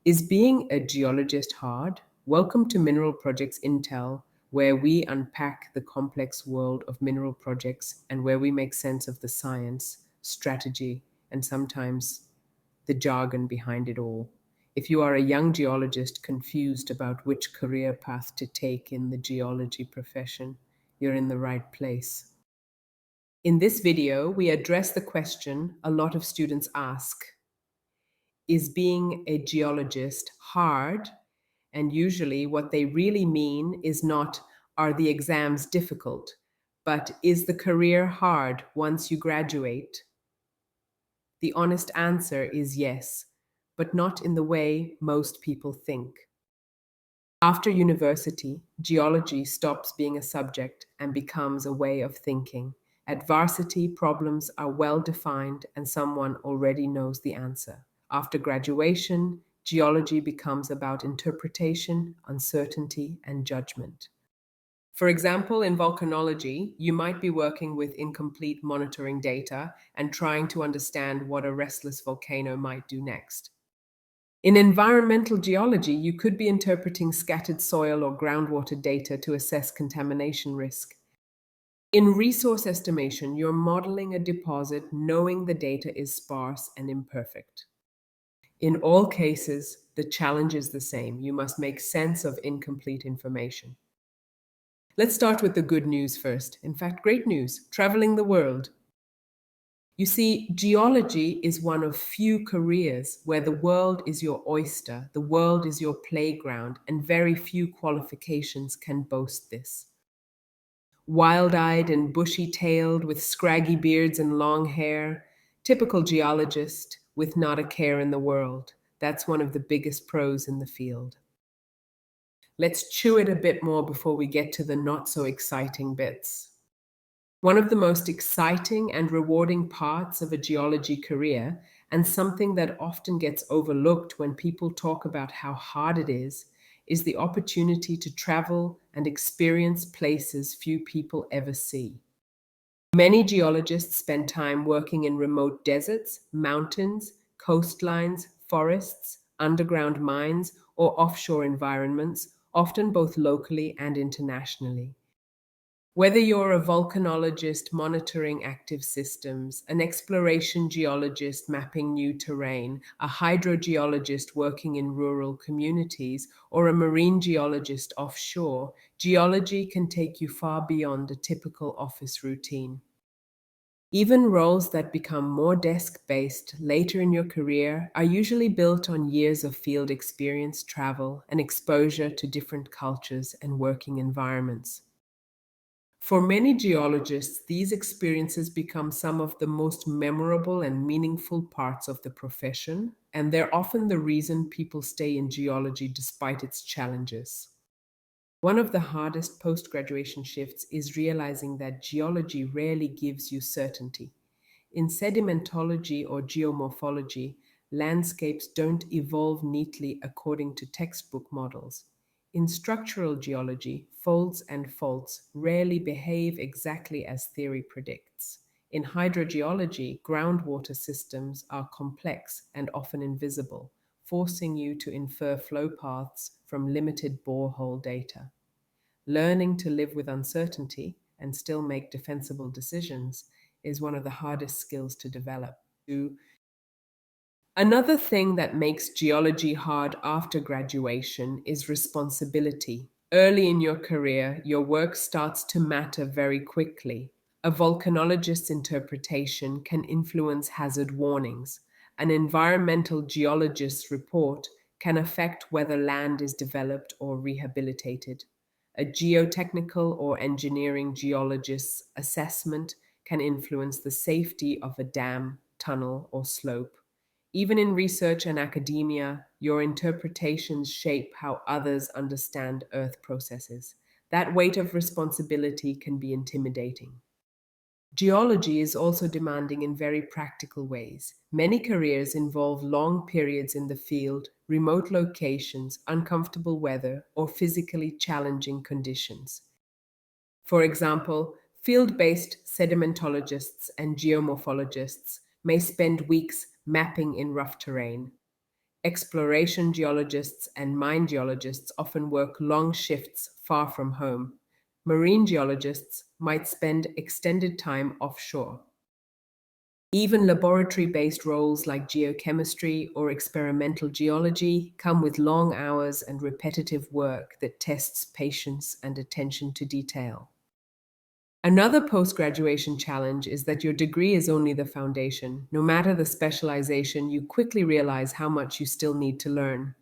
Is being a geologist hard? Welcome to Mineral Projects Intel, where we unpack the complex world of mineral projects and where we make sense of the science, strategy, and sometimes the jargon behind it all. If you are a young geologist confused about which career path to take in the geology profession, you're in the right place. In this video, we address the question a lot of students ask: is being a geologist hard? And usually, what they really mean is not, are the exams difficult, but is the career hard once you graduate? The honest answer is yes, but not in the way most people think. After university, geology stops being a subject and becomes a way of thinking. At varsity, problems are well defined and someone already knows the answer. After graduation, geology becomes about interpretation, uncertainty, and judgment. For example, in volcanology, you might be working with incomplete monitoring data and trying to understand what a restless volcano might do next. In environmental geology, you could be interpreting scattered soil or groundwater data to assess contamination risk. In resource estimation, you're modeling a deposit knowing the data is sparse and imperfect. In all cases, the challenge is the same. You must make sense of incomplete information. Let's start with the good news first. In fact, great news: traveling the world. You see, geology is one of few careers where the world is your oyster, the world is your playground, and very few qualifications can boast this. Wild-eyed and bushy-tailed, with scraggy beards and long hair, typical geologist with not a care in the world. That's one of the biggest pros in the field. Let's chew it a bit more before we get to the not-so-exciting bits. One of the most exciting and rewarding parts of a geology career, and something that often gets overlooked when people talk about how hard it is the opportunity to travel and experience places few people ever see. Many geologists spend time working in remote deserts, mountains, coastlines, forests, underground mines, or offshore environments, often both locally and internationally. Whether you're a volcanologist monitoring active systems, an exploration geologist mapping new terrain, a hydrogeologist working in rural communities, or a marine geologist offshore, geology can take you far beyond a typical office routine. Even roles that become more desk-based later in your career are usually built on years of field experience, travel, and exposure to different cultures and working environments. For many geologists, these experiences become some of the most memorable and meaningful parts of the profession, and they're often the reason people stay in geology despite its challenges. One of the hardest post-graduation shifts is realizing that geology rarely gives you certainty. In sedimentology or geomorphology, landscapes don't evolve neatly according to textbook models. In structural geology, folds and faults rarely behave exactly as theory predicts. In hydrogeology, groundwater systems are complex and often invisible, forcing you to infer flow paths from limited borehole data. Learning to live with uncertainty and still make defensible decisions is one of the hardest skills to develop. Another thing that makes geology hard after graduation is responsibility. Early in your career, your work starts to matter very quickly. A volcanologist's interpretation can influence hazard warnings. An environmental geologist's report can affect whether land is developed or rehabilitated. A geotechnical or engineering geologist's assessment can influence the safety of a dam, tunnel, or slope. Even in research and academia, your interpretations shape how others understand Earth processes. That weight of responsibility can be intimidating. Geology is also demanding in very practical ways. Many careers involve long periods in the field, remote locations, uncomfortable weather, or physically challenging conditions. For example, field-based sedimentologists and geomorphologists may spend weeks mapping in rough terrain. Exploration geologists and mine geologists often work long shifts far from home. Marine geologists might spend extended time offshore. Even laboratory based roles like geochemistry or experimental geology come with long hours and repetitive work that tests patience and attention to detail. Another post graduation challenge is that your degree is only the foundation. No matter the specialization, you quickly realize how much you still need to learn.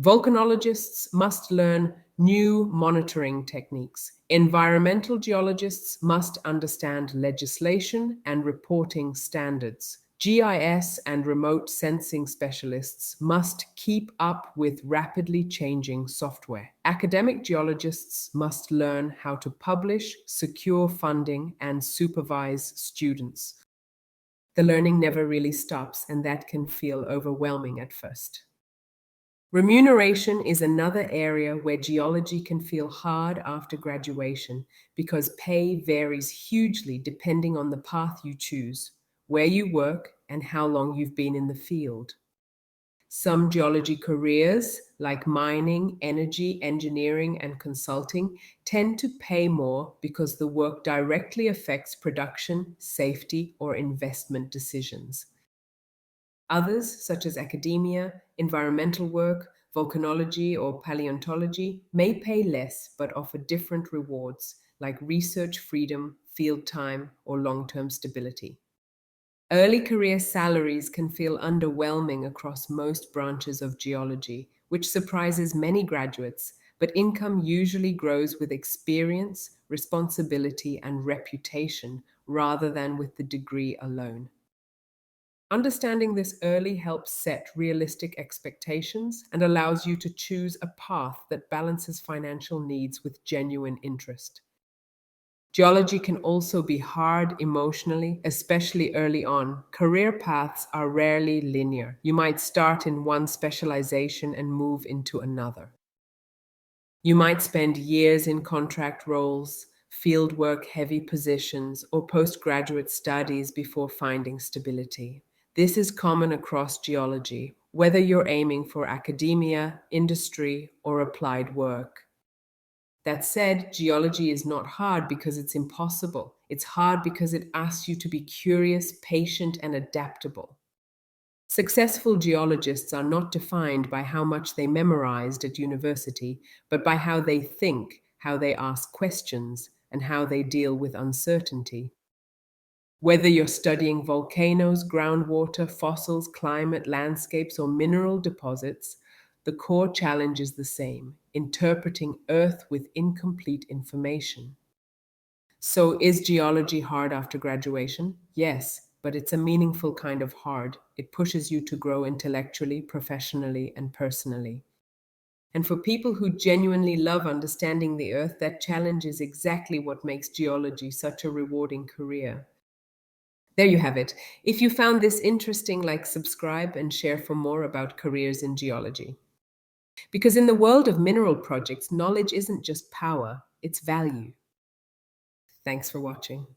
Volcanologists must learn new monitoring techniques. Environmental geologists must understand legislation and reporting standards. GIS and remote sensing specialists must keep up with rapidly changing software. Academic geologists must learn how to publish, secure funding, and supervise students. The learning never really stops, and that can feel overwhelming at first. Remuneration is another area where geology can feel hard after graduation because pay varies hugely depending on the path you choose, where you work, and how long you've been in the field. Some geology careers, like mining, energy, engineering, and consulting, tend to pay more because the work directly affects production, safety, or investment decisions. Others, such as academia, environmental work, volcanology, or paleontology, may pay less but offer different rewards like research freedom, field time, or long term stability. Early career salaries can feel underwhelming across most branches of geology, which surprises many graduates, but income usually grows with experience, responsibility, and reputation rather than with the degree alone. Understanding this early helps set realistic expectations and allows you to choose a path that balances financial needs with genuine interest. Geology can also be hard emotionally, especially early on. Career paths are rarely linear. You might start in one specialization and move into another. You might spend years in contract roles, fieldwork heavy positions, or postgraduate studies before finding stability. This is common across geology, whether you're aiming for academia, industry, or applied work. That said, geology is not hard because it's impossible. It's hard because it asks you to be curious, patient, and adaptable. Successful geologists are not defined by how much they memorized at university, but by how they think, how they ask questions, and how they deal with uncertainty. Whether you're studying volcanoes, groundwater, fossils, climate, landscapes, or mineral deposits, the core challenge is the same: interpreting Earth with incomplete information. So, is geology hard after graduation? Yes, but it's a meaningful kind of hard. It pushes you to grow intellectually, professionally, and personally. And for people who genuinely love understanding the earth, that challenge is exactly what makes geology such a rewarding career. There you have it. If you found this interesting, like, subscribe, and share for more about careers in geology. Because in the world of mineral projects, knowledge isn't just power, it's value. Thanks for watching.